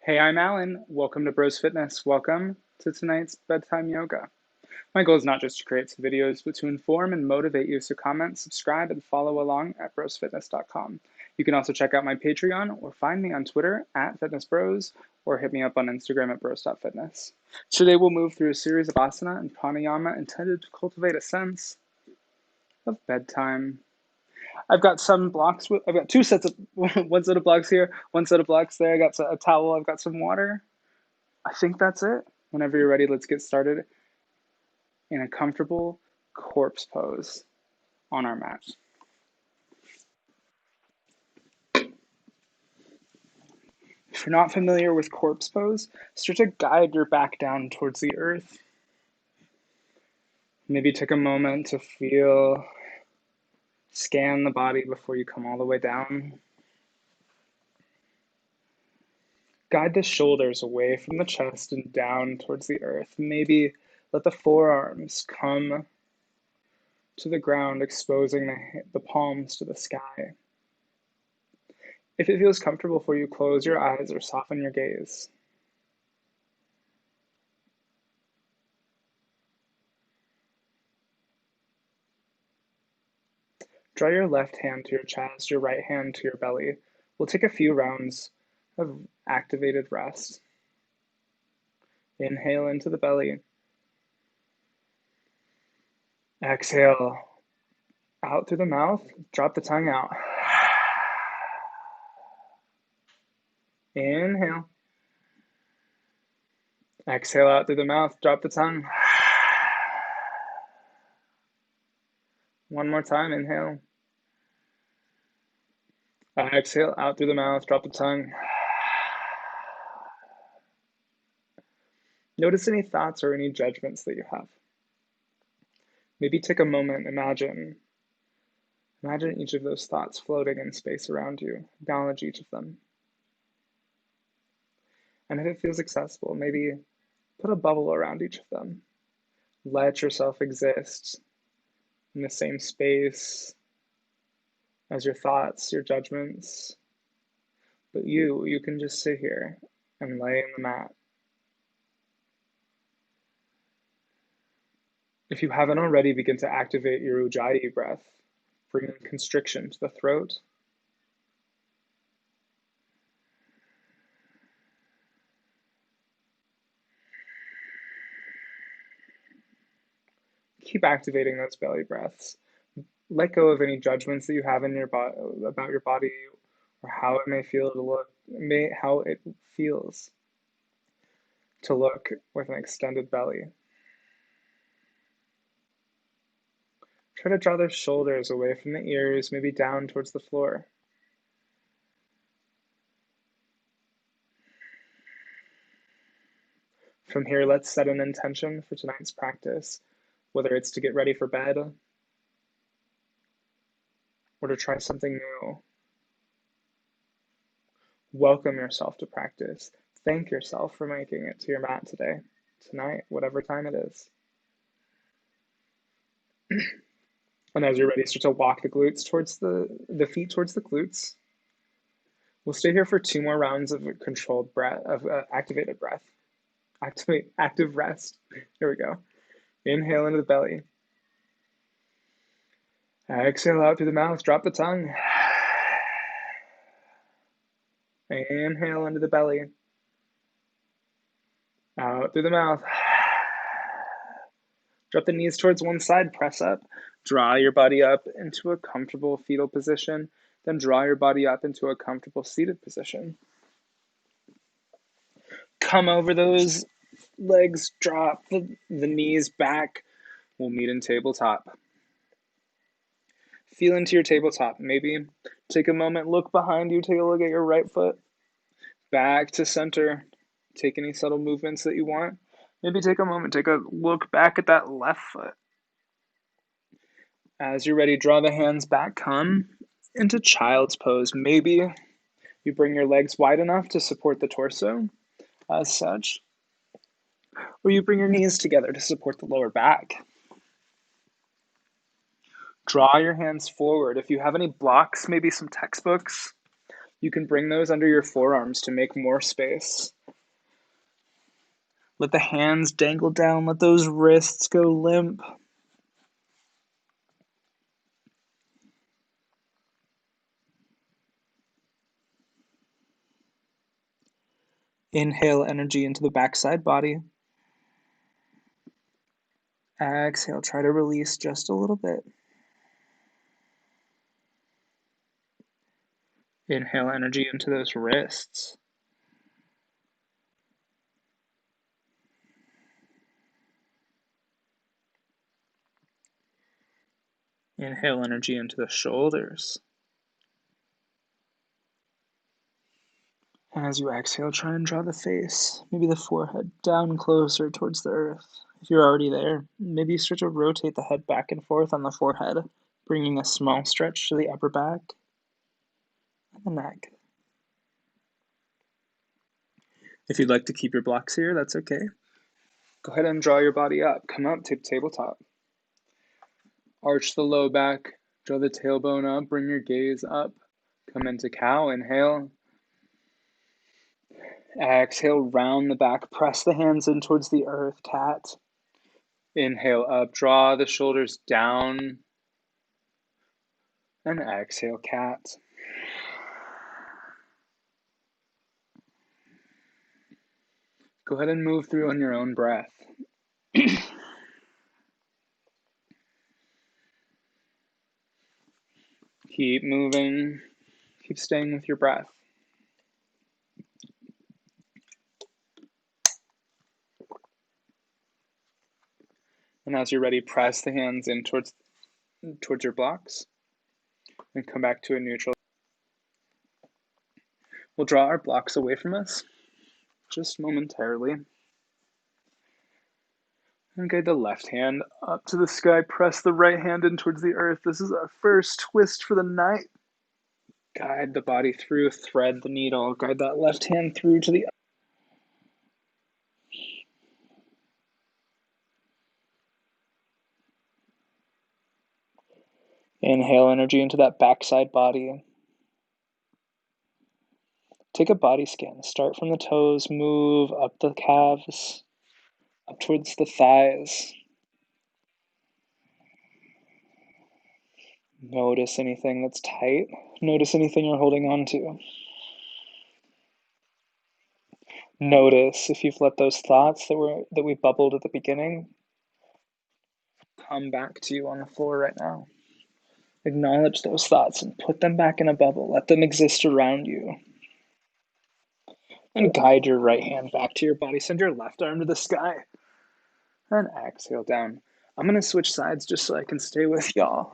Hey, I'm Alan. Welcome to Broz Fitness. Welcome to tonight's bedtime yoga. My goal is not just to create some videos, but to inform and motivate you. So comment, subscribe, and follow along at brosfitness.com. You can also check out my Patreon or find me on Twitter at FitnessBros or hit me up on Instagram at bros.fitness. Today we'll move through a series of asana and pranayama intended to cultivate a sense of bedtime. I've got some blocks. I've got two sets of one set of blocks here, one set of blocks there. I got a towel. I've got some water. I think that's it. Whenever you're ready, let's get started in a comfortable corpse pose on our mat. If you're not familiar with corpse pose, start to guide your back down towards the earth. Maybe take a moment to scan the body before you come all the way down. Guide the shoulders away from the chest and down towards the earth. Maybe let the forearms come to the ground, exposing the palms to the sky. If it feels comfortable for you, close your eyes or soften your gaze. Draw your left hand to your chest, your right hand to your belly. We'll take a few rounds of activated rest. Inhale into the belly. Exhale out through the mouth. Drop the tongue out. Inhale. Exhale out through the mouth. Drop the tongue. One more time. Inhale. Exhale out through the mouth. Drop the tongue. Notice any thoughts or any judgments that you have. Maybe take a moment, imagine each of those thoughts floating in space around you. Acknowledge each of them. And if it feels accessible, maybe put a bubble around each of them. Let yourself exist in the same space as your thoughts, your judgments. But you can just sit here and lay in the mat. If you haven't already, begin to activate your Ujjayi breath, bringing constriction to the throat. Keep activating those belly breaths. Let go of any judgments that you have in your about your body or how it may feel to look, how it feels to look with an extended belly. Try to draw those shoulders away from the ears, maybe down towards the floor. From here, let's set an intention for tonight's practice, whether it's to get ready for bed or to try something new. Welcome yourself to practice. Thank yourself for making it to your mat today, tonight, whatever time it is. And as you're ready, start to walk the glutes towards the feet towards the glutes. We'll stay here for 2 more rounds of controlled breath, of activated breath. Active rest. Here we go. Inhale into the belly. Exhale out through the mouth. Drop the tongue. Inhale into the belly. Out through the mouth. Drop the knees towards one side. Press up. Draw your body up into a comfortable fetal position. Then draw your body up into a comfortable seated position. Come over those legs. Drop the knees back. We'll meet in tabletop. Feel into your tabletop. Maybe take a moment, look behind you, take a look at your right foot. Back to center. Take any subtle movements that you want. Maybe take a moment, take a look back at that left foot. As you're ready, draw the hands back, come into child's pose. Maybe you bring your legs wide enough to support the torso, as such, or you bring your knees together to support the lower back. Draw your hands forward. If you have any blocks, maybe some textbooks, You can bring those under your forearms to make more space. Let the hands dangle down, let those wrists go limp. Inhale energy into the backside body. Exhale, try to release just a little bit. Inhale energy into those wrists. Inhale energy into the shoulders. And as you exhale, try and draw the face, maybe the forehead down closer towards the earth. If you're already there, maybe start to rotate the head back and forth on the forehead, bringing a small stretch to the upper back and the neck. If you'd like to keep your blocks here, that's okay. Go ahead and draw your body up. Come up to tabletop. Arch the low back, draw the tailbone up, bring your gaze up. Come into cow, inhale. Exhale, round the back, press the hands in towards the earth, cat. Inhale up, draw the shoulders down. And exhale, cat. Go ahead and move through on your own breath. Keep moving. Keep staying with your breath. And as you're ready, press the hands in towards your blocks and come back to a neutral. We'll draw our blocks away from us just momentarily. And guide the left hand up to the sky. Press the right hand in towards the earth. This is our first twist for the night. Guide the body through, thread the needle. Guide that left hand through to the Inhale energy into that backside body. Take a body scan. Start from the toes, move up the calves, up towards the thighs. Notice anything that's tight. Notice anything you're holding on to. Notice if you've let those thoughts that we bubbled at the beginning come back to you on the floor right now. Acknowledge those thoughts and put them back in a bubble. Let them exist around you. And guide your right hand back to your body. Send your left arm to the sky. And exhale down. I'm going to switch sides just so I can stay with y'all.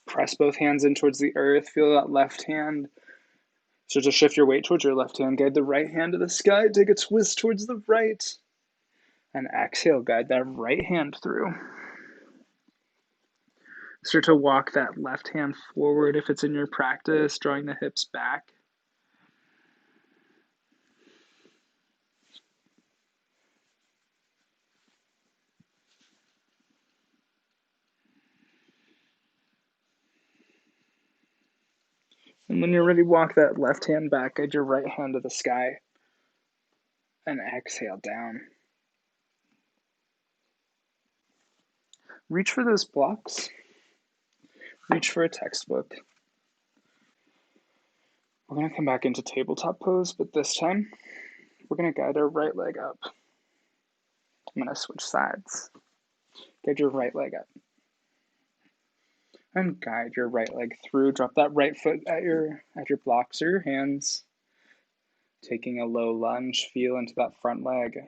Press both hands in towards the earth. Feel that left hand. Start to shift your weight towards your left hand. Guide the right hand to the sky. Take a twist towards the right. And exhale, guide that right hand through. Start to walk that left hand forward if it's in your practice, drawing the hips back. And when you're ready, walk that left hand back, guide your right hand to the sky. And exhale down. Reach for those blocks. Reach for a textbook. We're going to come back into tabletop pose, but this time we're going to guide our right leg up. I'm going to switch sides. Guide your right leg up. And guide your right leg through. Drop that right foot at your blocks or your hands. Taking a low lunge, feel into that front leg.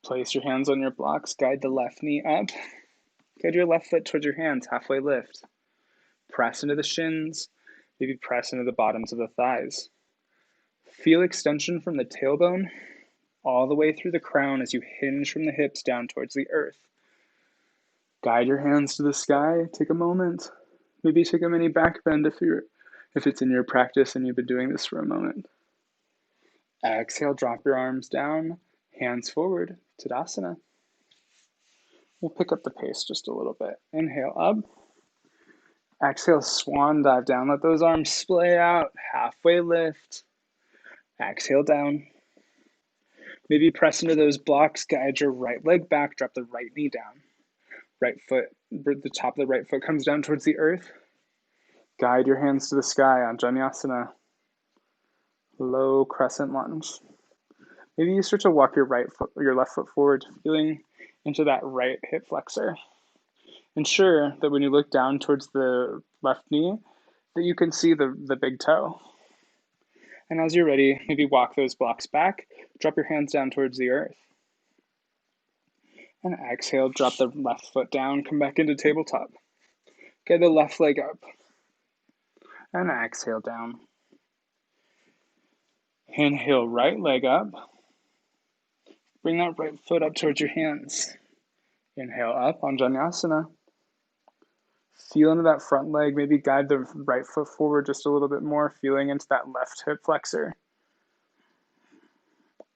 Place your hands on your blocks, guide the left knee up. Guide your left foot towards your hands, halfway lift. Press into the shins, maybe press into the bottoms of the thighs. Feel extension from the tailbone all the way through the crown as you hinge from the hips down towards the earth. Guide your hands to the sky, take a moment. Maybe take a mini back bend if it's in your practice and you've been doing this for a moment. Exhale, drop your arms down, hands forward, Tadasana. We'll pick up the pace just a little bit. Inhale up, Exhale, swan dive down. Let those arms splay out. Halfway lift. Exhale down. Maybe press into those blocks. Guide your right leg back. Drop the right knee down. Right foot, the top of the right foot comes down towards the earth. Guide your hands to the sky on Vinyasa. Low crescent lunge. Maybe you start to walk your left foot forward, feeling into that right hip flexor. Ensure that when you look down towards the left knee, that you can see the big toe. And as you're ready, maybe walk those blocks back, drop your hands down towards the earth. And exhale, drop the left foot down, come back into tabletop. Get the left leg up. And exhale down. Inhale, right leg up. Bring that right foot up towards your hands. Inhale up on Vinyasa. Feel into that front leg, maybe guide the right foot forward just a little bit more, feeling into that left hip flexor.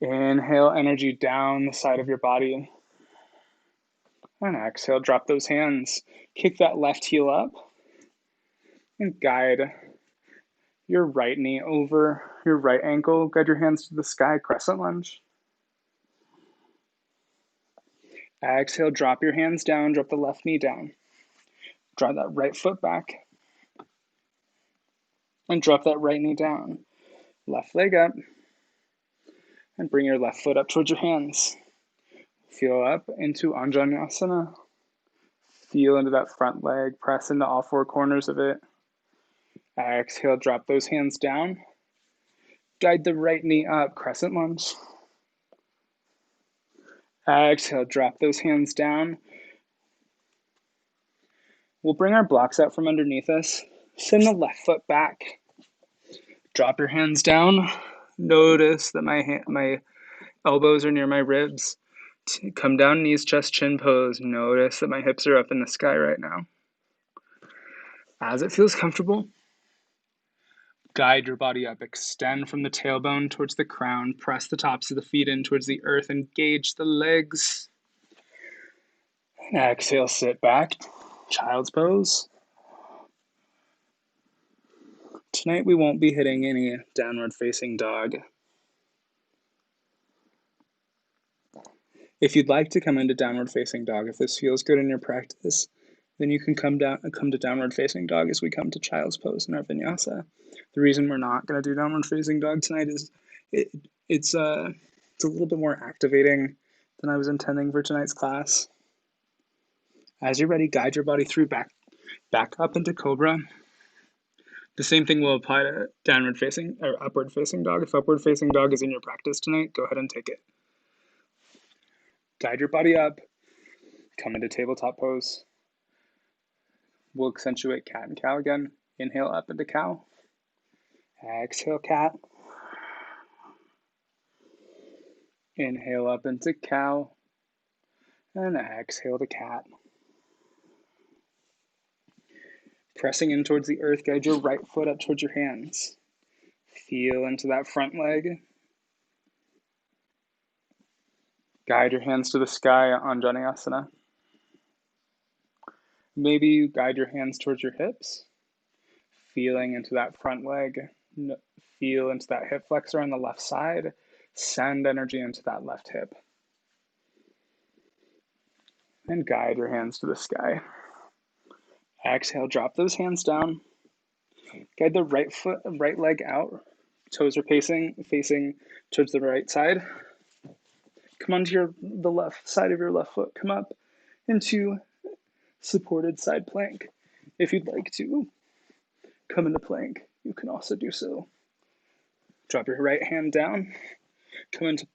Inhale, energy down the side of your body. And exhale, drop those hands. Kick that left heel up. And guide your right knee over your right ankle. Guide your hands to the sky, crescent lunge. Exhale, drop your hands down, drop the left knee down. Draw that right foot back. And drop that right knee down. Left leg up. And bring your left foot up towards your hands. Feel up into Anjaneyasana. Feel into that front leg. Press into all four corners of it. Exhale, drop those hands down. Guide the right knee up, crescent lunge. Exhale, drop those hands down. We'll bring our blocks out from underneath us. Send the left foot back. Drop your hands down. Notice that my elbows are near my ribs. Come down, knees, chest, chin pose. Notice that my hips are up in the sky right now. As it feels comfortable, guide your body up. Extend from the tailbone towards the crown. Press the tops of the feet in towards the earth. Engage the legs. And exhale, sit back. Child's pose. Tonight we won't be hitting any downward facing dog. If you'd like to come into downward facing dog, if this feels good in your practice, then you can come to downward facing dog as we come to child's pose in our vinyasa. The reason we're not going to do downward facing dog tonight is it's a little bit more activating than I was intending for tonight's class. As you're ready, guide your body through back up into cobra. The same thing will apply to downward facing or upward facing dog. If upward facing dog is in your practice tonight, go ahead and take it. Guide your body up. Come into tabletop pose. We'll accentuate cat and cow again. Inhale up into cow. Exhale, cat. Inhale up into cow. And exhale to cat. Pressing in towards the earth, guide your right foot up towards your hands. Feel into that front leg. Guide your hands to the sky on Anjaneyasana. Maybe you guide your hands towards your hips. Feeling into that front leg. Feel into that hip flexor on the left side. Send energy into that left hip. And guide your hands to the sky. Exhale, drop those hands down. Guide the right leg out. Toes are facing towards the right side. Come onto the left side of your left foot. Come up into supported side plank. If you'd like to come into plank, you can also do so. Drop your right hand down. Come into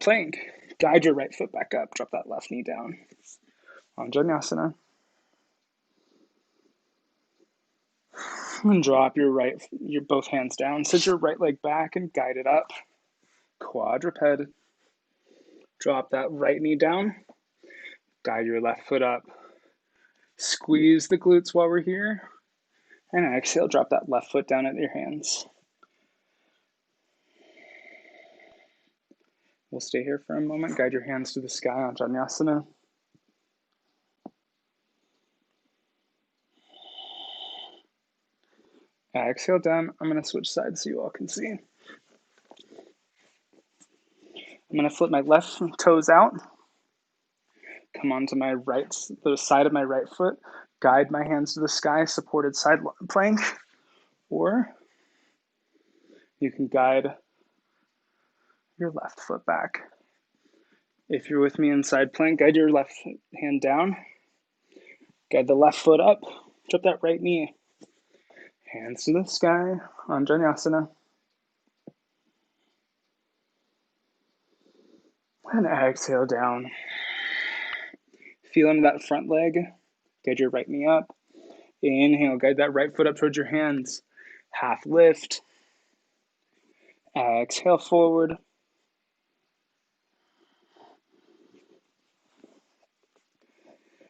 plank. Guide your right foot back up. Drop that left knee down. Anjaneyasana. And drop your both hands down. Sit your right leg back and guide it up. Quadruped. Drop that right knee down. Guide your left foot up. Squeeze the glutes while we're here. And exhale, drop that left foot down at your hands. We'll stay here for a moment. Guide your hands to the sky on Anjaneyasana. Exhale down. I'm going to switch sides so you all can see. I'm going to flip my left toes out. Come onto my the side of my right foot. Guide my hands to the sky, supported side plank. Or you can guide your left foot back. If you're with me in side plank, guide your left hand down. Guide the left foot up. Drop that right knee. Hands to the sky on Vinyasa. And exhale down. Feel into that front leg. Guide your right knee up. Inhale, guide that right foot up towards your hands. Half lift. Exhale forward.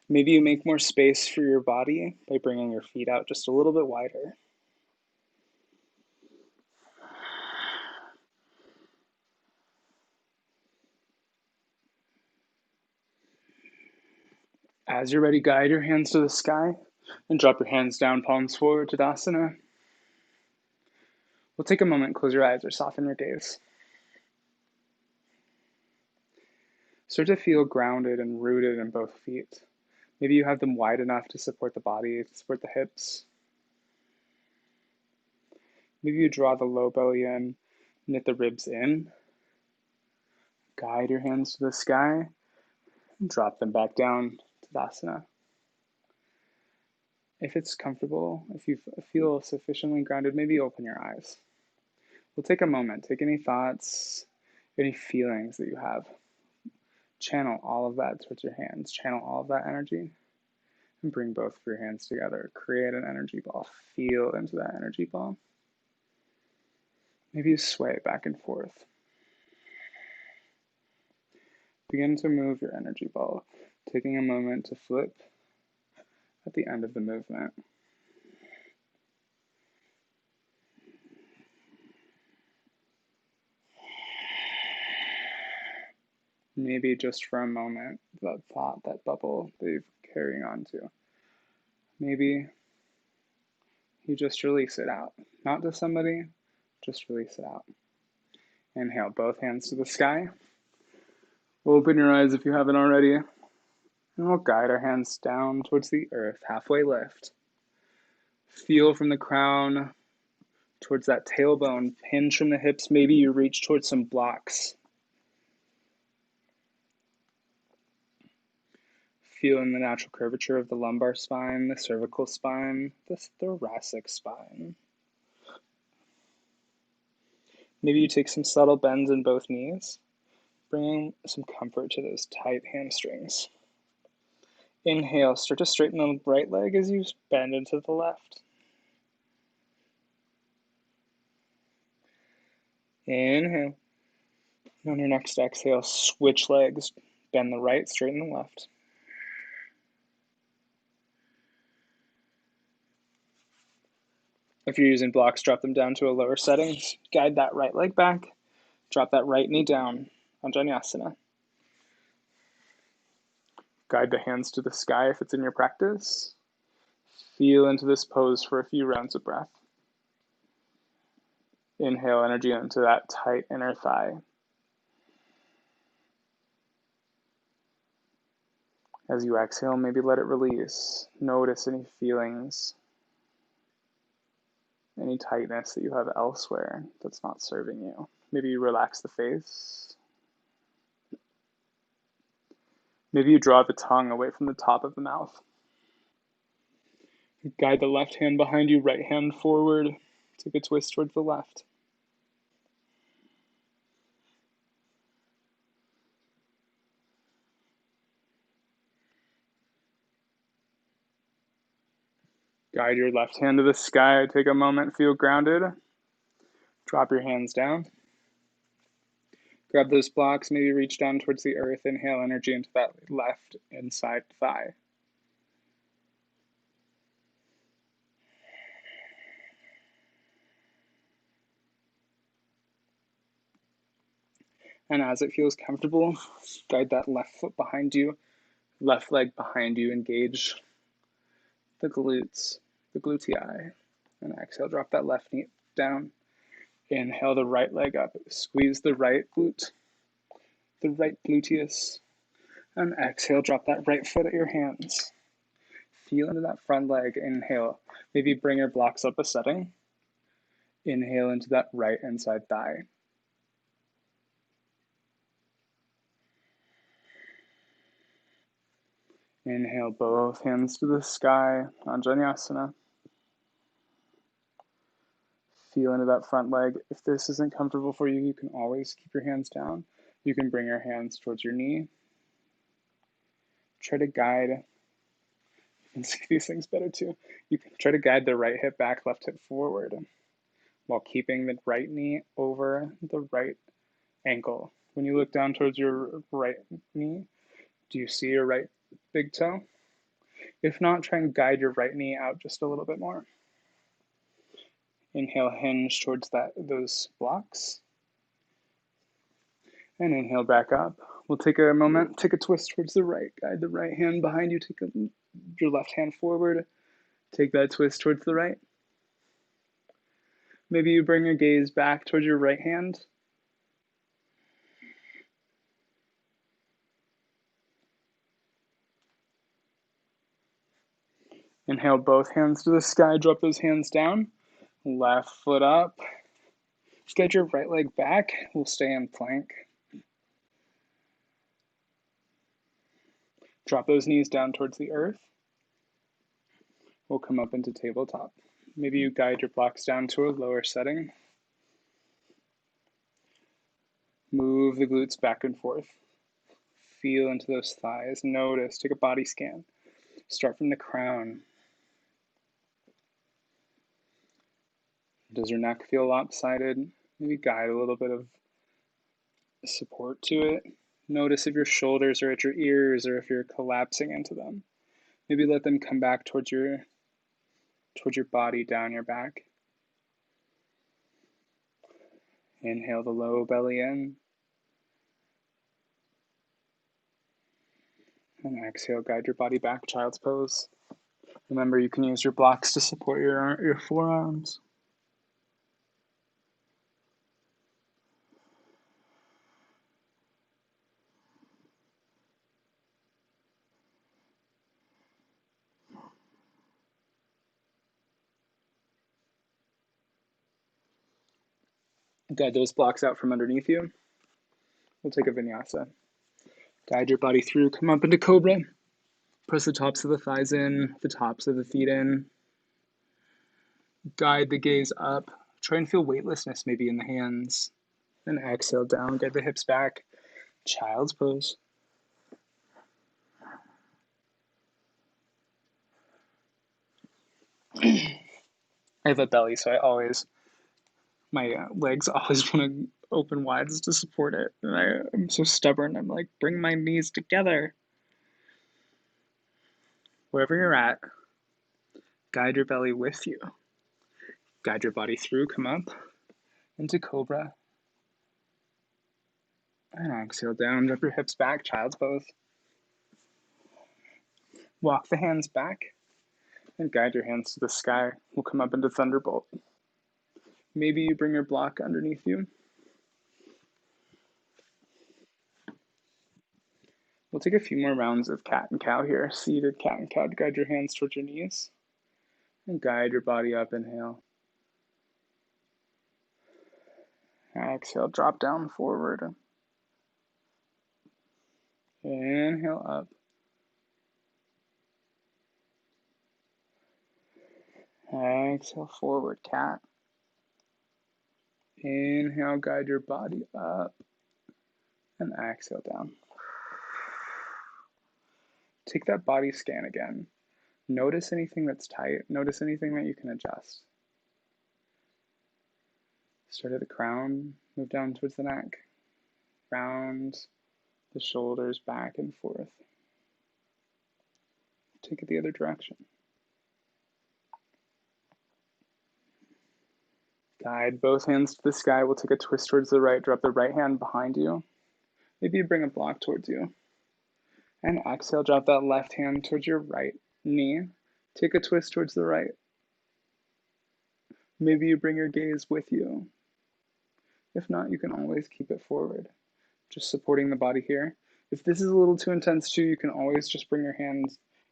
Maybe you make more space for your body by bringing your feet out just a little bit wider. As you're ready, guide your hands to the sky and drop your hands down, palms forward, Tadasana. We'll take a moment, close your eyes or soften your gaze. Start to feel grounded and rooted in both feet. Maybe you have them wide enough to support the body, to support the hips. Maybe you draw the low belly in, knit the ribs in. Guide your hands to the sky and drop them back down to Tadasana. If it's comfortable, if you feel sufficiently grounded, maybe open your eyes. We'll take a moment, take any thoughts, any feelings that you have. Channel all of that towards your hands. Channel all of that energy and bring both of your hands together. Create an energy ball. Feel into that energy ball. Maybe you sway it back and forth. Begin to move your energy ball, taking a moment to flip at the end of the movement. Maybe just for a moment, that thought, that bubble that you're carrying on to. Maybe you just release it out. Not to somebody, just release it out. Inhale, both hands to the sky. Open your eyes if you haven't already. And we'll guide our hands down towards the earth, halfway lift. Feel from the crown towards that tailbone, hinge from the hips. Maybe you reach towards some blocks. Feeling the natural curvature of the lumbar spine, the cervical spine, the thoracic spine. Maybe you take some subtle bends in both knees, bringing some comfort to those tight hamstrings. Inhale, start to straighten the right leg as you bend into the left. Inhale. On your next exhale, switch legs, bend the right, straighten the left. If you're using blocks, drop them down to a lower setting. Guide that right leg back. Drop that right knee down on Vinyasa. Guide the hands to the sky if it's in your practice. Feel into this pose for a few rounds of breath. Inhale energy into that tight inner thigh. As you exhale, maybe let it release. Notice any feelings, any tightness that you have elsewhere that's not serving you. Maybe you relax the face. Maybe you draw the tongue away from the top of the mouth. Guide the left hand behind you, right hand forward. Take a twist towards the left. Guide your left hand to the sky. Take a moment, feel grounded. Drop your hands down. Grab those blocks, maybe reach down towards the earth. Inhale energy into that left inside thigh. And as it feels comfortable, guide that left foot behind you, left leg behind you. Engage the glutes, the gluteus. And exhale, drop that left knee down. Inhale the right leg up. Squeeze the right glute, the right gluteus. And exhale, drop that right foot at your hands. Feel into that front leg. Inhale. Maybe bring your blocks up a setting. Inhale into that right inside thigh. Inhale both hands to the sky, Vinyasa. Feel into that front leg. If this isn't comfortable for you, you can always keep your hands down. You can bring your hands towards your knee. Try to guide, you can see these things better too. You can try to guide the right hip back, left hip forward, while keeping the right knee over the right ankle. When you look down towards your right knee, do you see your right big toe? If not, try and guide your right knee out just a little bit more. Inhale, hinge towards those blocks. And inhale back up. We'll take a moment, take a twist towards the right. Guide the right hand behind you. Take your left hand forward. Take that twist towards the right. Maybe you bring your gaze back towards your right hand. Inhale both hands to the sky. Drop those hands down. Left foot up. Get your right leg back. We'll stay in plank. Drop those knees down towards the earth. We'll come up into tabletop. Maybe you guide your blocks down to a lower setting. Move the glutes back and forth. Feel into those thighs. Notice. Take a body scan. Start from the crown. Does your neck feel lopsided? Maybe guide a little bit of support to it. Notice if your shoulders are at your ears or if you're collapsing into them. Maybe let them come back towards your body, down your back. Inhale the low belly in. And exhale, guide your body back, child's pose. Remember, you can use your blocks to support your forearms. Guide those blocks out from underneath you. We'll take a vinyasa. Guide your body through, come up into cobra. Press the tops of the thighs in, the tops of the feet in. Guide the gaze up. Try and feel weightlessness maybe in the hands. Then exhale down, get the hips back. Child's pose. I have a belly, so my legs always want to open wide to support it. And I'm so stubborn. I'm like, bring my knees together. Wherever you're at, guide your belly with you. Guide your body through, come up into cobra. And exhale down, drop your hips back, child's pose. Walk the hands back and guide your hands to the sky. We'll come up into thunderbolt. Maybe you bring your block underneath you. We'll take a few more rounds of cat and cow here. Seated cat and cow to guide your hands towards your knees. And guide your body up, inhale. Exhale, drop down forward. Inhale up. Exhale, forward cat. Inhale, guide your body up. And exhale down. Take that body scan again. Notice anything that's tight. Notice anything that you can adjust. Start at the crown, move down towards the neck. Round the shoulders back and forth. Take it the other direction. Guide both hands to the sky. We'll take a twist towards the right. Drop the right hand behind you. Maybe you bring a block towards you. And exhale, drop that left hand towards your right knee. Take a twist towards the right. Maybe you bring your gaze with you. If not, you can always keep it forward, just supporting the body here. If this is a little too intense too, you can always just bring your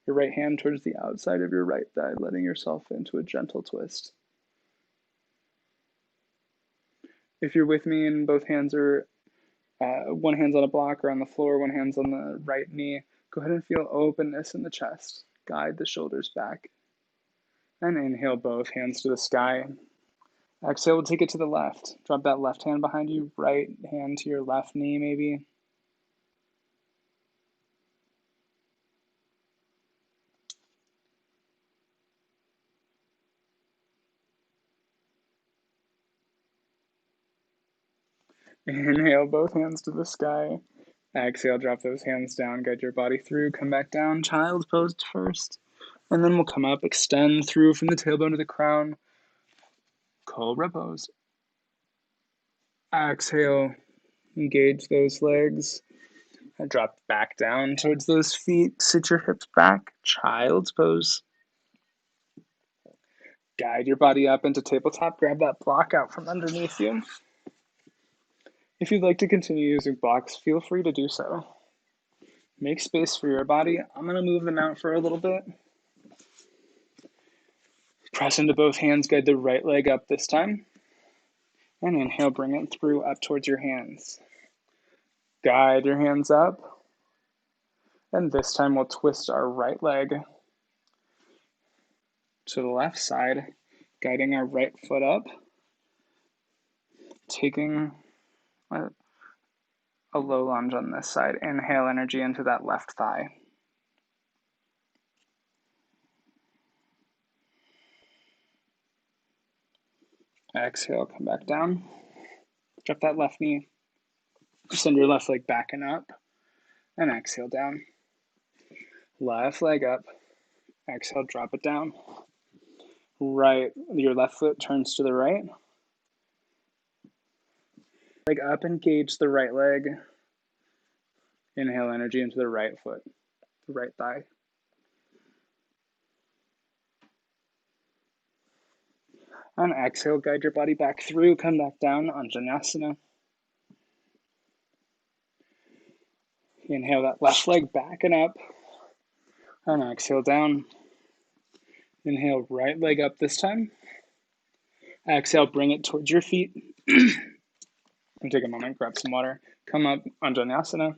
right hand towards the outside of your right thigh, letting yourself into a gentle twist. If you're with me and both hands are, one hand's on a block or on the floor, one hand's on the right knee, go ahead and feel openness in the chest. Guide the shoulders back. And inhale both hands to the sky. Exhale, we'll take it to the left. Drop that left hand behind you, right hand to your left knee maybe. Inhale, both hands to the sky. Exhale, drop those hands down, guide your body through, come back down, child's pose first. And then we'll come up, extend through from the tailbone to the crown, cobra pose. Exhale, engage those legs, and drop back down towards those feet, sit your hips back, child's pose. Guide your body up into tabletop, grab that block out from underneath you. If you'd like to continue using blocks, feel free to do so. Make space for your body. I'm going to move them out for a little bit. Press into both hands, guide the right leg up this time. And inhale, bring it through up towards your hands. Guide your hands up. And this time we'll twist our right leg to the left side, guiding our right foot up, taking a low lunge on this side. Inhale energy into that left thigh. Exhale, come back down. Drop that left knee. Send your left leg back and up. And exhale down. Left leg up. Exhale, drop it down. Right, your left foot turns to the right. Leg up, engage the right leg. Inhale energy into the right foot, the right thigh. And exhale, guide your body back through, come back down on Vinyasa. Inhale that left leg back and up. And exhale down. Inhale, right leg up this time. Exhale, bring it towards your feet. And take a moment, grab some water. Come up on Vinyasa.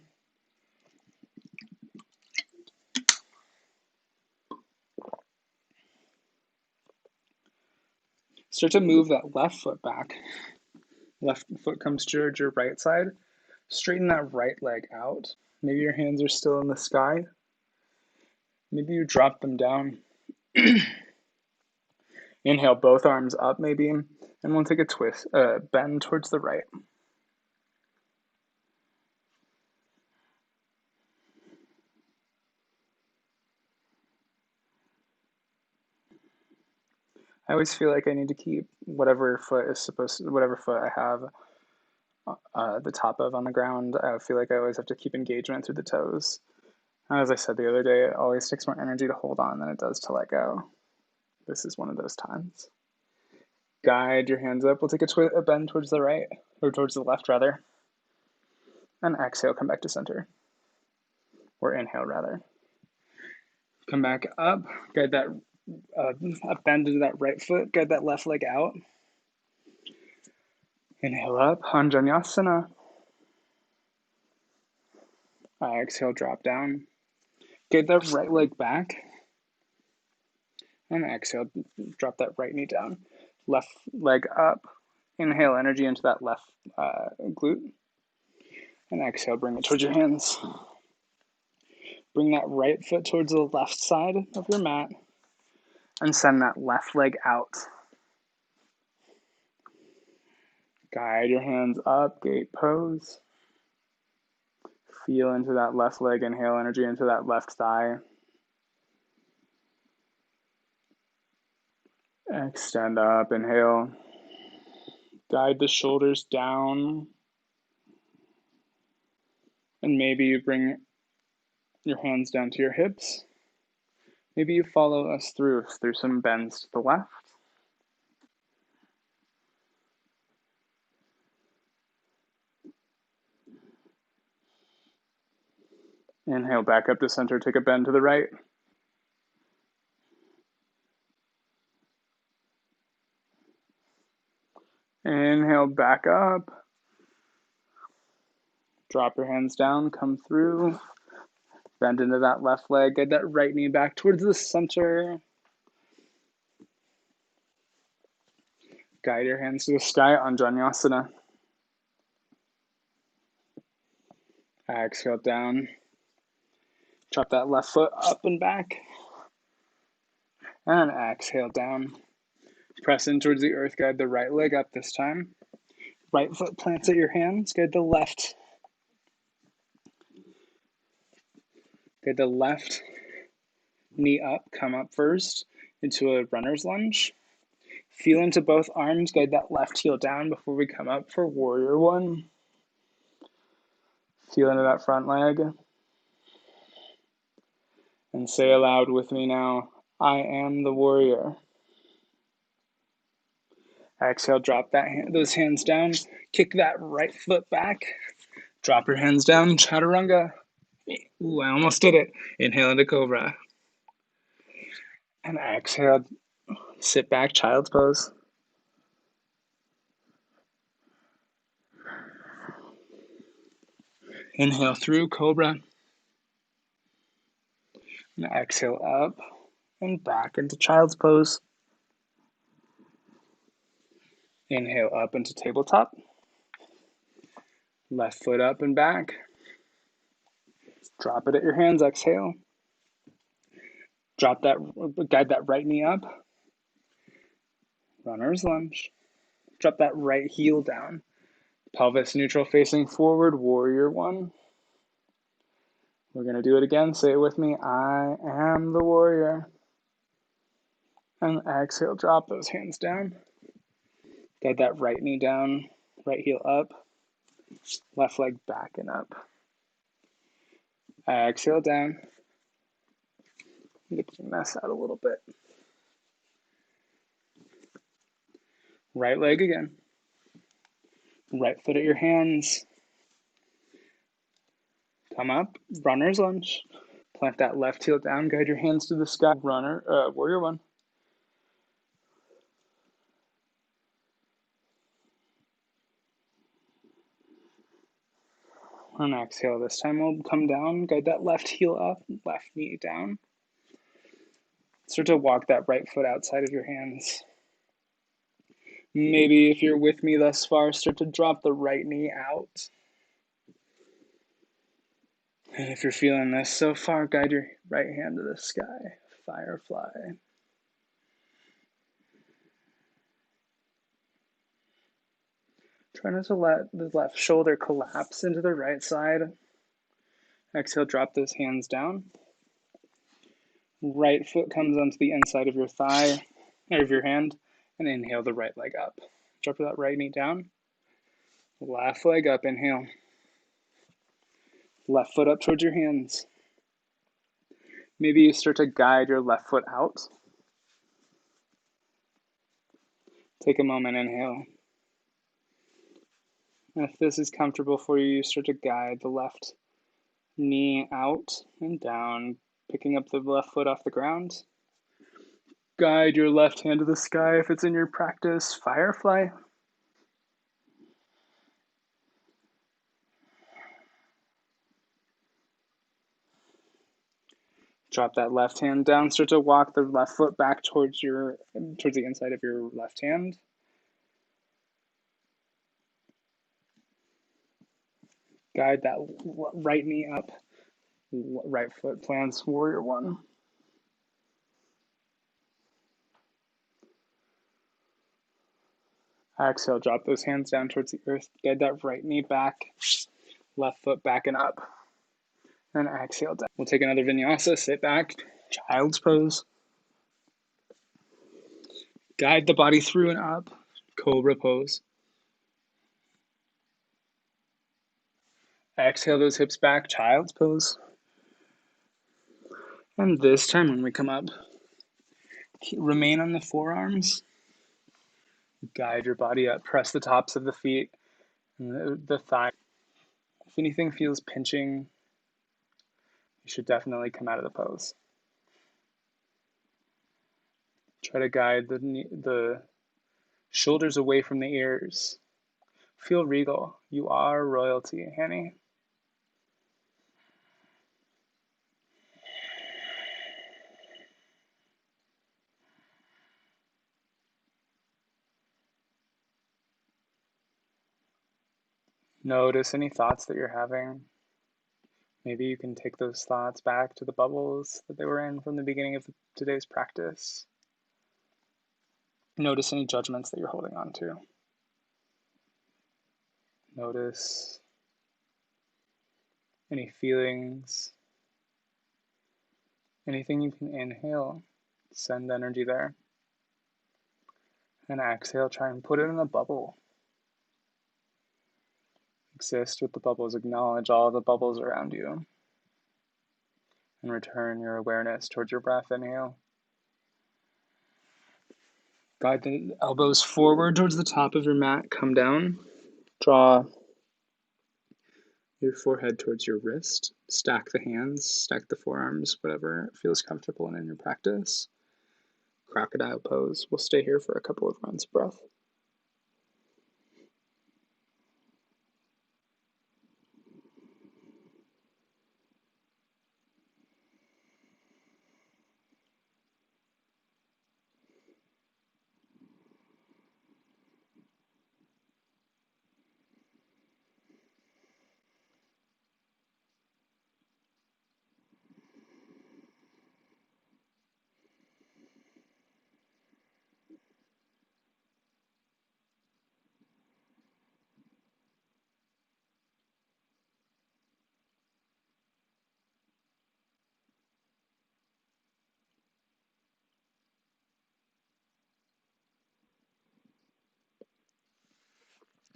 Start to move that left foot back. Left foot comes towards your right side. Straighten that right leg out. Maybe your hands are still in the sky. Maybe you drop them down. Inhale, both arms up maybe, and we'll take a twist, bend towards the right. I always feel like I need to keep whatever foot I have the top of on the ground. I feel like I always have to keep engagement through the toes. And as I said the other day, it always takes more energy to hold on than it does to let go. This is one of those times. Guide your hands up. We'll take a bend towards the right, or towards the left rather. And exhale, come back to center. Or inhale rather. Come back up, guide that bend into that right foot, guide that left leg out. Inhale up, Anjaneyasana. Exhale, drop down. Guide that right leg back. And exhale, drop that right knee down. Left leg up. Inhale energy into that left glute. And exhale, bring it towards your hands. Bring that right foot towards the left side of your mat. And send that left leg out. Guide your hands up, gate pose. Feel into that left leg, inhale energy into that left thigh. Extend up, inhale. Guide the shoulders down. And maybe you bring your hands down to your hips. Maybe you follow us through some bends to the left. Inhale back up to center, take a bend to the right. Inhale back up. Drop your hands down, come through. Bend into that left leg, get that right knee back towards the center. Guide your hands to the sky, Vinyasa. Exhale down. Drop that left foot up and back. And exhale down. Press in towards the earth, guide the right leg up this time. Right foot plants at your hands, guide the left. Guide the left knee up, come up first into a runner's lunge. Feel into both arms, guide that left heel down before we come up for warrior one. Feel into that front leg. And say aloud with me now, I am the warrior. Exhale, drop those hands down. Kick that right foot back. Drop your hands down, chaturanga. Ooh, I almost did it. Inhale into cobra. And exhale, sit back, child's pose. Inhale through cobra. And exhale up and back into child's pose. Inhale up into tabletop. Left foot up and back. Drop it at your hands, exhale. Guide that right knee up. Runner's lunge. Drop that right heel down. Pelvis neutral facing forward, warrior one. We're going to do it again. Say it with me. I am the warrior. And exhale, drop those hands down. Guide that right knee down, right heel up, left leg back and up. Exhale down. Get the mess out a little bit. Right leg again. Right foot at your hands. Come up, runner's lunge. Plant that left heel down, guide your hands to the sky. Warrior one. And exhale. This time we'll come down, guide that left heel up, left knee down. Start to walk that right foot outside of your hands. Maybe if you're with me thus far, start to drop the right knee out. And if you're feeling this so far, guide your right hand to the sky. Firefly. Try not to let the left shoulder collapse into the right side. Exhale, drop those hands down. Right foot comes onto the inside of your thigh, or of your hand, and inhale the right leg up. Drop that right knee down. Left leg up, inhale. Left foot up towards your hands. Maybe you start to guide your left foot out. Take a moment, inhale. And if this is comfortable for you, you start to guide the left knee out and down, picking up the left foot off the ground. Guide your left hand to the sky if it's in your practice. Firefly. Drop that left hand down. Start to walk the left foot back towards the inside of your left hand. Guide that right knee up. Right foot plants warrior one. Exhale, drop those hands down towards the earth. Guide that right knee back. Left foot back and up. And exhale down. We'll take another vinyasa. Sit back. Child's pose. Guide the body through and up. Cobra pose. Exhale those hips back. Child's pose. And this time when we come up, remain on the forearms. Guide your body up. Press the tops of the feet and the thigh. If anything feels pinching, you should definitely come out of the pose. Try to guide the shoulders away from the ears. Feel regal. You are royalty, Hanny. Notice any thoughts that you're having. Maybe you can take those thoughts back to the bubbles that they were in from the beginning of today's practice. Notice any judgments that you're holding on to. Notice any feelings, anything you can inhale, send energy there. And exhale, try and put it in a bubble. Exist with the bubbles, acknowledge all the bubbles around you. And return your awareness towards your breath. Inhale. Guide the elbows forward towards the top of your mat. Come down. Draw your forehead towards your wrist. Stack the hands, stack the forearms, whatever feels comfortable and in your practice. Crocodile pose. We'll stay here for a couple of rounds of breath.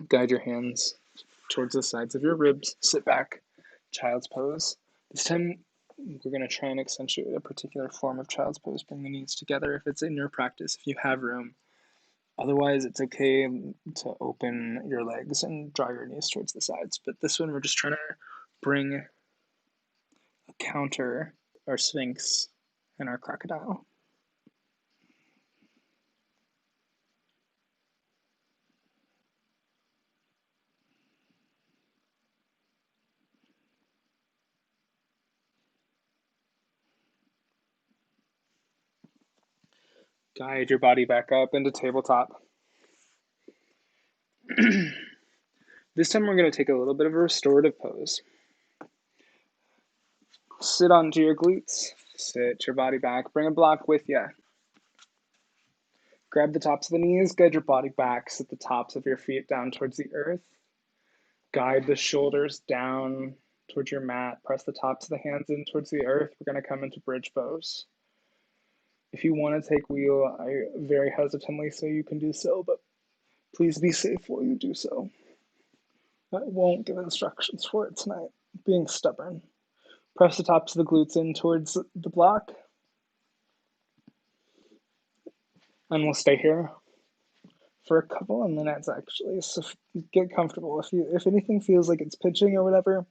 Guide your hands towards the sides of your ribs. Sit back. Child's pose. This time, we're going to try and accentuate a particular form of child's pose. Bring the knees together if it's in your practice, if you have room. Otherwise, it's okay to open your legs and draw your knees towards the sides. But this one, we're just trying to bring a counter our Sphinx and our crocodile. Guide your body back up into tabletop. This time we're going to take a little bit of a restorative pose. Sit onto your glutes. Sit your body back. Bring a block with you. Grab the tops of the knees. Guide your body back. Sit the tops of your feet down towards the earth. Guide the shoulders down towards your mat. Press the tops of the hands in towards the earth. We're going to come into bridge pose. If you want to take wheel, I very hesitantly say you can do so, but please be safe while you do so. I won't give instructions for it tonight, being stubborn. Press the tops of the glutes in towards the block. And we'll stay here for a couple of minutes, actually. So get comfortable. If anything feels like it's pitching or whatever,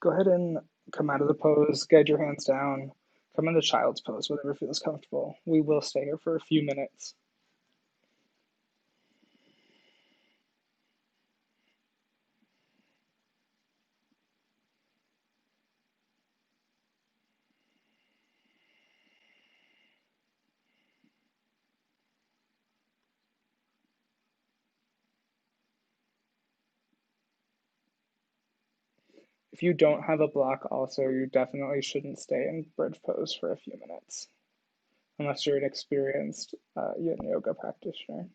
go ahead and come out of the pose, guide your hands down, come into child's pose, whatever feels comfortable. We will stay here for a few minutes. If you don't have a block also, you definitely shouldn't stay in bridge pose for a few minutes, unless you're an experienced yin yoga practitioner.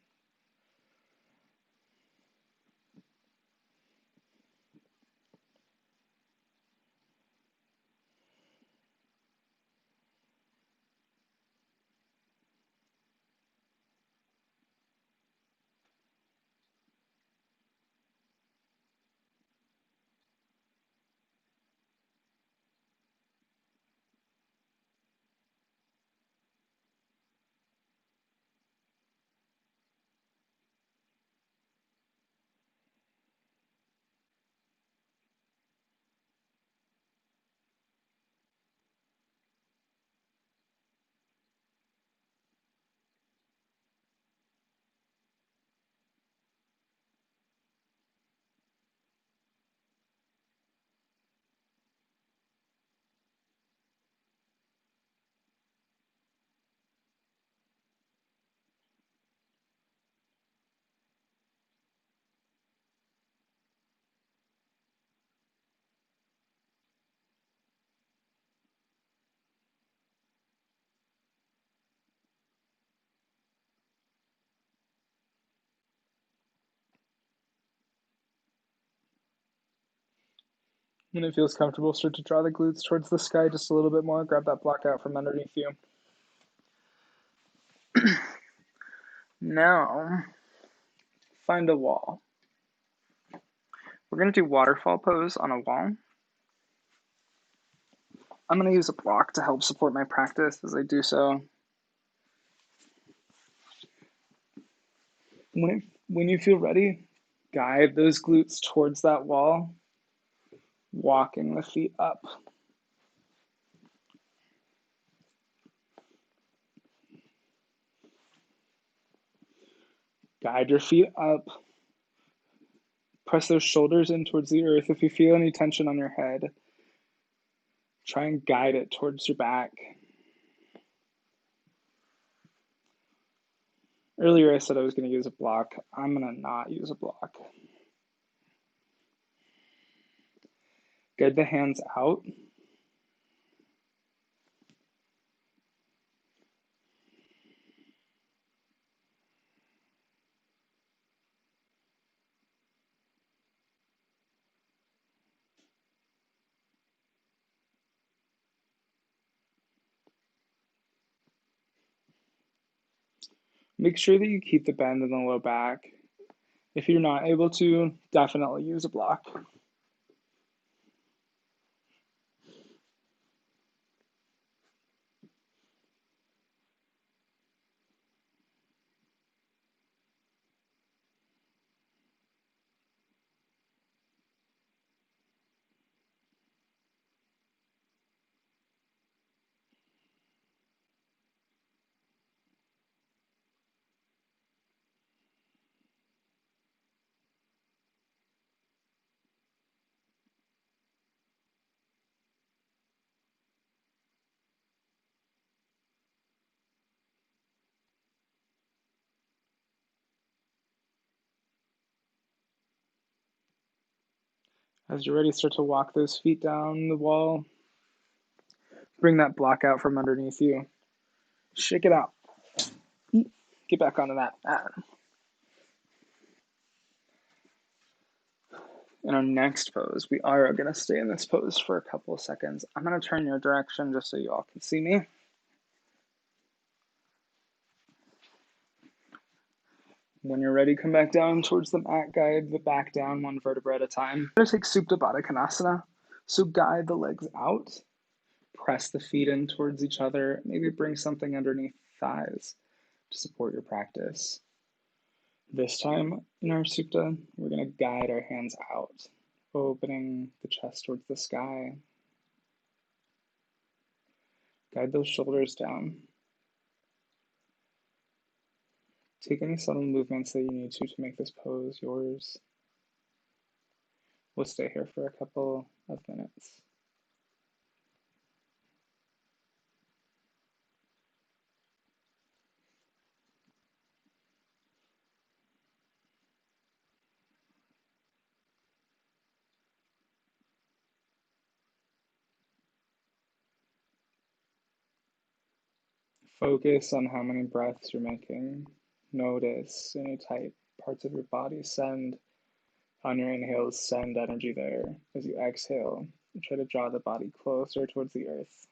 When it feels comfortable, start to draw the glutes towards the sky just a little bit more. Grab that block out from underneath you. Now, find a wall. We're going to do waterfall pose on a wall. I'm going to use a block to help support my practice as I do so. When you feel ready, guide those glutes towards that wall, walking the feet up. Guide your feet up. Press those shoulders in towards the earth. If you feel any tension on your head, try and guide it towards your back. Earlier I said I was going to use a block. I'm going to not use a block. Guide the hands out. Make sure that you keep the bend in the low back. If you're not able to, definitely use a block. As you're ready, start to walk those feet down the wall. Bring that block out from underneath you. Shake it out. Get back onto that mat. In our next pose, we are going to stay in this pose for a couple of seconds. I'm going to turn your direction just so you all can see me. When you're ready, come back down towards the mat. Guide the back down one vertebra at a time. We're going to take Supta Baddha Konasana. So guide the legs out. Press the feet in towards each other. Maybe bring something underneath thighs to support your practice. This time in our Supta, we're going to guide our hands out, opening the chest towards the sky. Guide those shoulders down. Take any subtle movements that you need to make this pose yours. We'll stay here for a couple of minutes. Focus on how many breaths you're making. Notice any tight parts of your body. Send, on your inhales, send energy there. As you exhale, try to draw the body closer towards the earth.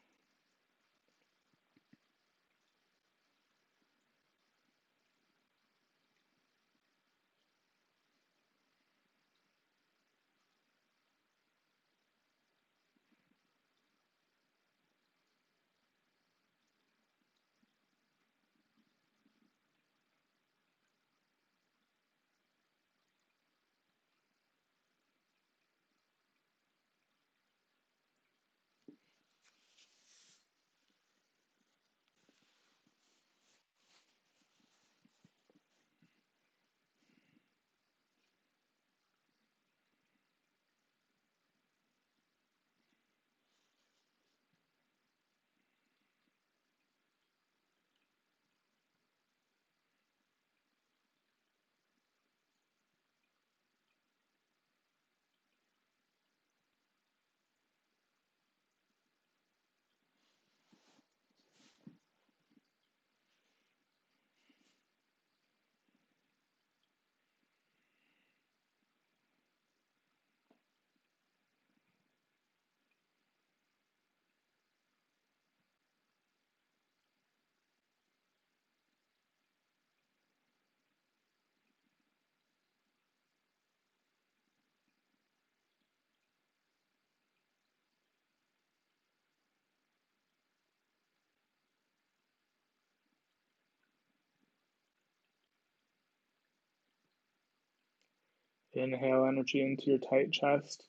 Inhale energy into your tight chest.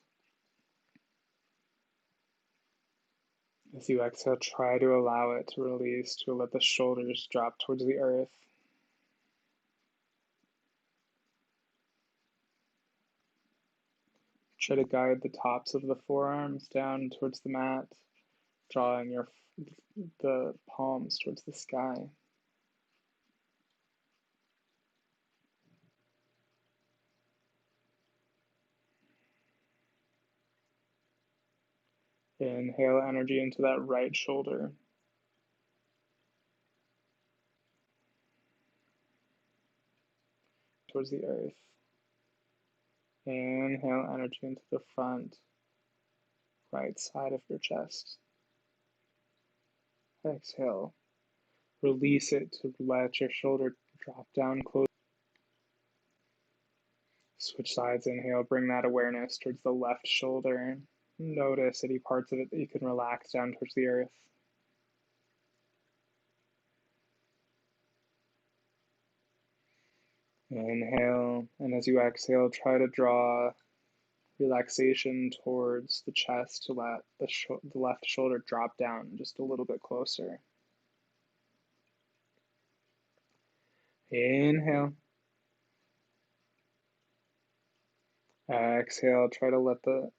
As you exhale, try to allow it to release, to let the shoulders drop towards the earth. Try to guide the tops of the forearms down towards the mat, drawing the palms towards the sky. Inhale energy into that right shoulder. Towards the earth. Inhale energy into the front, right side of your chest. Exhale. Release it to let your shoulder drop down close. Switch sides, inhale, bring that awareness towards the left shoulder. Notice any parts of it that you can relax down towards the earth. Inhale, and as you exhale, try to draw relaxation towards the chest to let the left shoulder drop down just a little bit closer. Inhale. Exhale, try to let the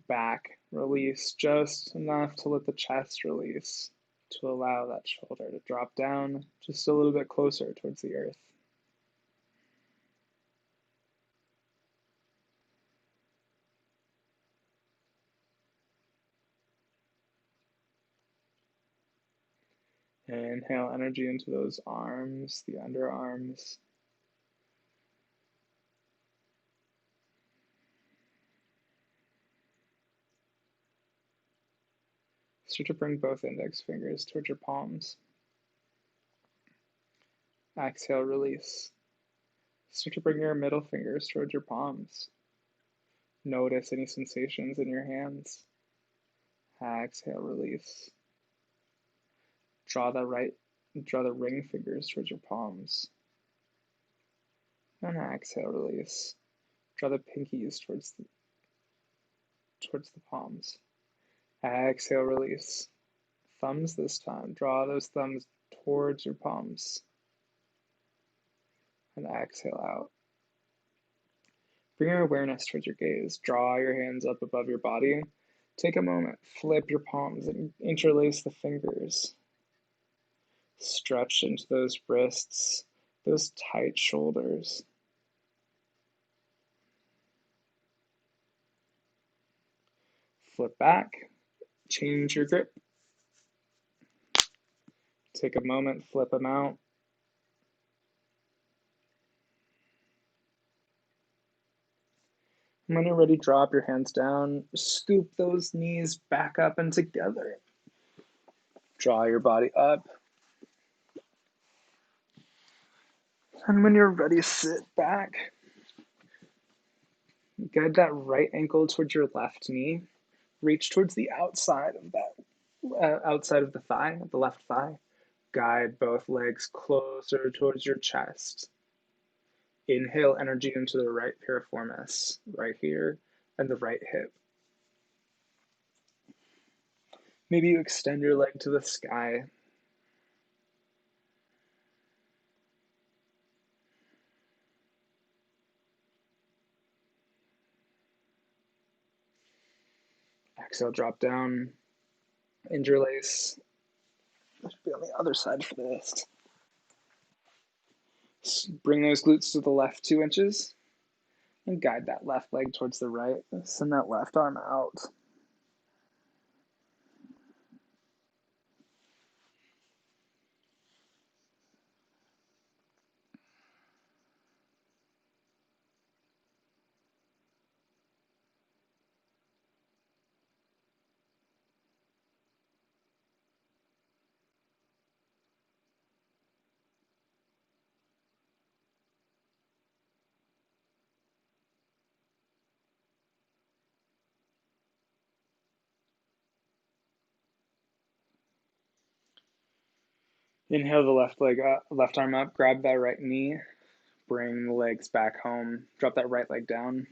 back release just enough to let the chest release, to allow that shoulder to drop down just a little bit closer towards the earth. Inhale energy into those arms, the underarms. Start to bring both index fingers towards your palms. Exhale, release. Start to bring your middle fingers towards your palms. Notice any sensations in your hands. Exhale, release. Draw the ring fingers towards your palms. And exhale, release. Draw the pinkies towards the palms. Exhale, release. Thumbs this time. Draw those thumbs towards your palms. And exhale out. Bring your awareness towards your gaze. Draw your hands up above your body. Take a moment. Flip your palms and interlace the fingers. Stretch into those wrists, those tight shoulders. Flip back. Change your grip. Take a moment. Flip them out. And when you're ready, drop your hands down, scoop those knees back up and together. Draw your body up. And when you're ready, sit back. Guide that right ankle towards your left knee. Reach towards the outside of the thigh, the left thigh. Guide both legs closer towards your chest. Inhale energy into the right piriformis, right here, and the right hip. Maybe you extend your leg to the sky. Exhale, drop down, interlace. That should be on the other side for this. Bring those glutes to the left 2 inches and guide that left leg towards the right. Send that left arm out. Inhale the left arm up, grab that right knee, Bring the legs back home. Drop that right leg down.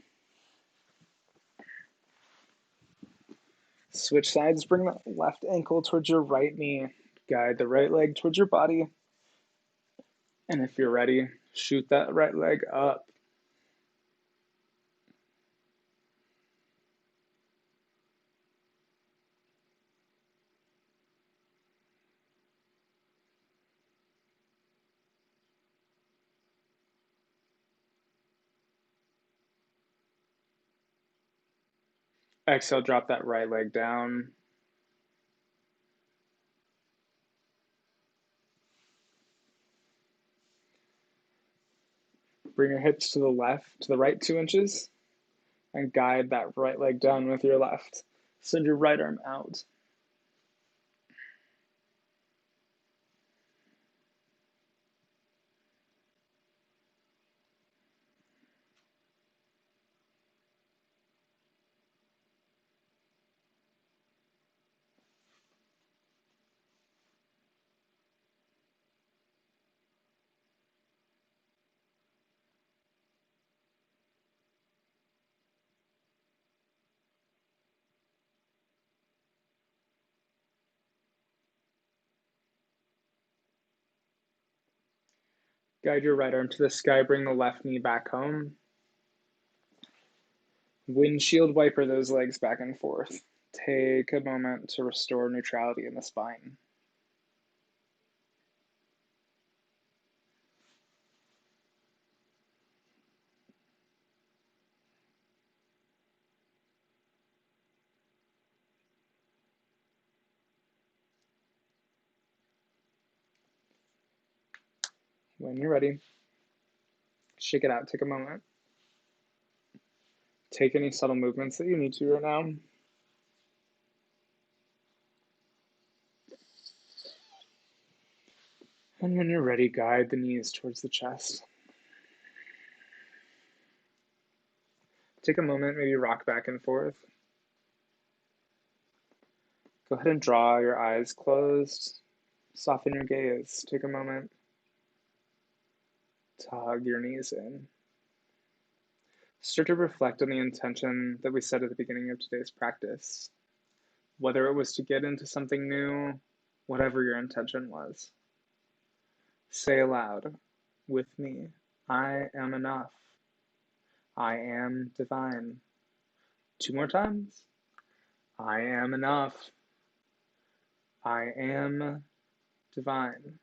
Switch sides, bring the left ankle towards your right knee. Guide the right leg towards your body. And if you're ready, shoot that right leg up. Exhale, drop that right leg down. Bring your hips to the right 2 inches, and guide that right leg down with your left. Send your right arm out. Guide your right arm to the sky, bring the left knee back home. Windshield wiper those legs back and forth. Take a moment to restore neutrality in the spine. When you're ready, shake it out, take a moment. Take any subtle movements that you need to right now. And when you're ready, guide the knees towards the chest. Take a moment, maybe rock back and forth. Go ahead and draw your eyes closed. Soften your gaze. Take a moment to hug your knees in. Start to reflect on the intention that we set at the beginning of today's practice. Whether it was to get into something new, whatever your intention was. Say aloud with me, I am enough. I am divine. 2 more times. I am enough. I am divine.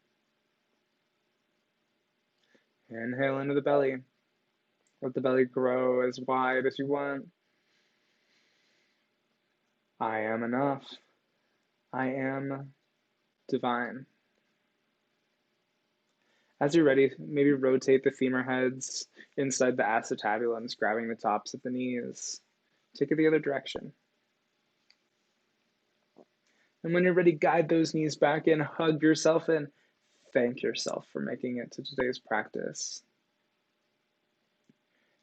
Inhale into the belly. Let the belly grow as wide as you want. I am enough. I am divine. As you're ready, maybe rotate the femur heads inside the acetabulums, grabbing the tops of the knees. Take it the other direction. And when you're ready, guide those knees back in, hug yourself in. Thank yourself for making it to today's practice.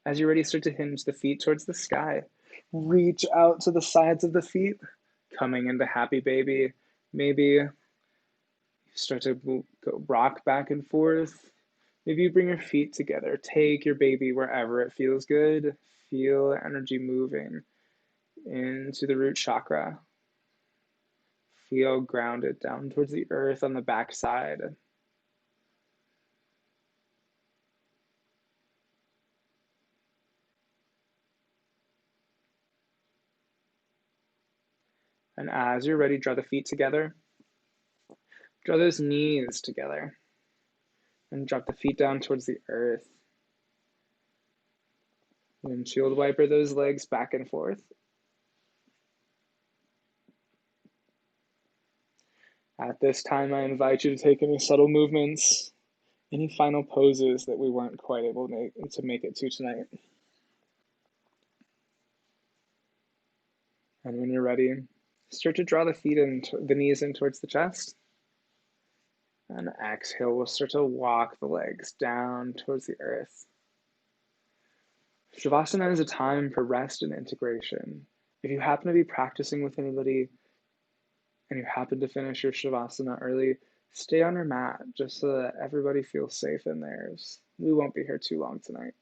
As you're ready, start to hinge the feet towards the sky. Reach out to the sides of the feet, coming into happy baby. Maybe you start to go rock back and forth. Maybe you bring your feet together. Take your baby wherever it feels good. Feel energy moving into the root chakra. Feel grounded down towards the earth on the back side. And as you're ready, draw the feet together. Draw those knees together. And drop the feet down towards the earth. Windshield wiper those legs back and forth. At this time, I invite you to take any subtle movements, any final poses that we weren't quite able to make it to tonight. And when you're ready, start to draw the feet and the knees in towards the chest. And exhale, we'll start to walk the legs down towards the earth. Shavasana is a time for rest and integration. If you happen to be practicing with anybody and you happen to finish your Shavasana early, stay on your mat just so that everybody feels safe in theirs. We won't be here too long tonight.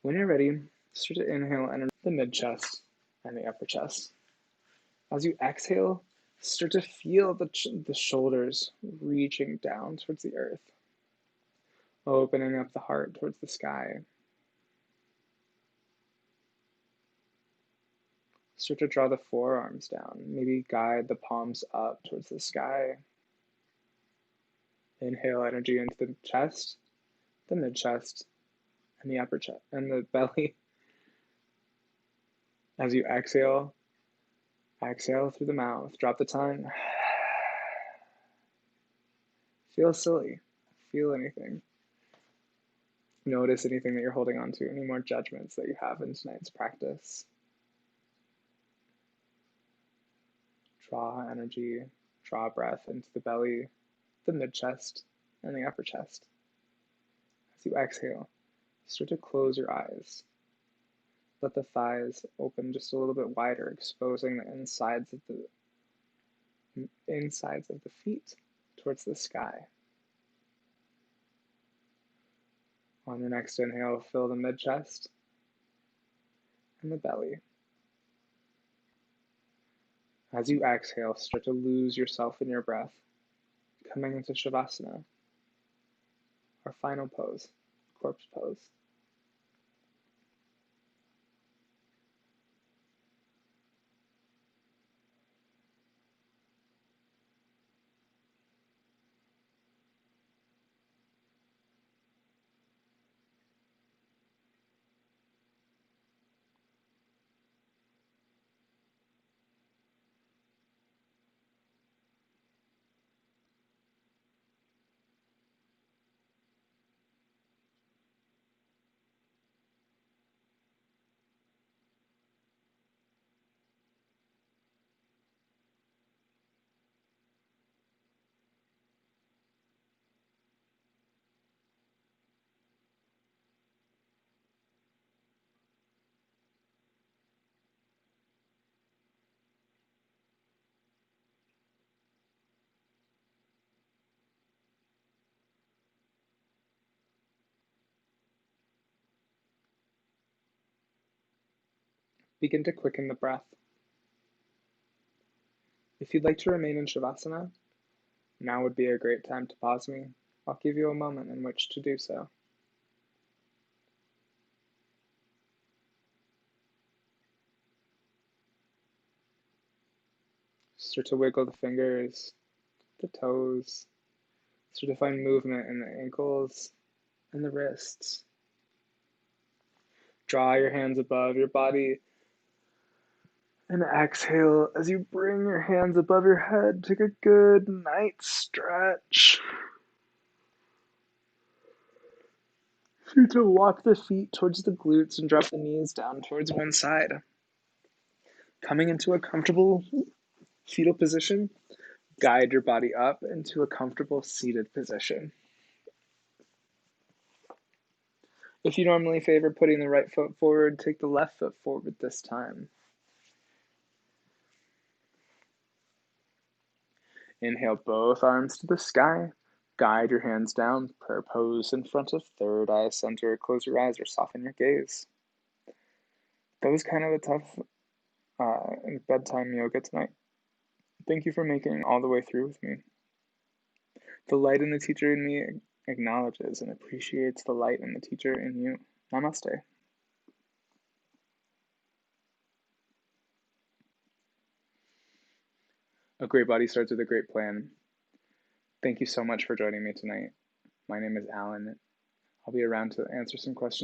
When you're ready, start to inhale and the mid-chest and the upper chest. As you exhale, start to feel the shoulders reaching down towards the earth, opening up the heart towards the sky. Start to draw the forearms down. Maybe guide the palms up towards the sky. Inhale energy into the chest, the mid-chest, and the upper chest, and the belly. As you exhale through the mouth. Drop the tongue. Feel silly. Feel anything. Notice anything that you're holding on to, any more judgments that you have in tonight's practice. Draw energy, draw breath into the belly, the mid-chest, and the upper chest. As you exhale, start to close your eyes. Let the thighs open just a little bit wider, exposing the insides of the feet towards the sky. On your next inhale, fill the mid-chest and the belly. As you exhale, start to lose yourself in your breath, coming into Shavasana, our final pose, corpse pose. Begin to quicken the breath. If you'd like to remain in Shavasana, now would be a great time to pause me. I'll give you a moment in which to do so. Start to wiggle the fingers, the toes. Start to find movement in the ankles and the wrists. Draw your hands above your body and exhale as you bring your hands above your head. Take a good night stretch. Start to walk the feet towards the glutes and drop the knees down towards one side. Coming into a comfortable fetal position, guide your body up into a comfortable seated position. If you normally favor putting the right foot forward, take the left foot forward this time. Inhale both arms to the sky. Guide your hands down. Prayer pose in front of third eye center. Close your eyes or soften your gaze. That was kind of a tough bedtime yoga tonight. Thank you for making it all the way through with me. The light in the teacher in me acknowledges and appreciates the light in the teacher in you. Namaste. A great body starts with a great plan. Thank you so much for joining me tonight. My name is Alan. I'll be around to answer some questions.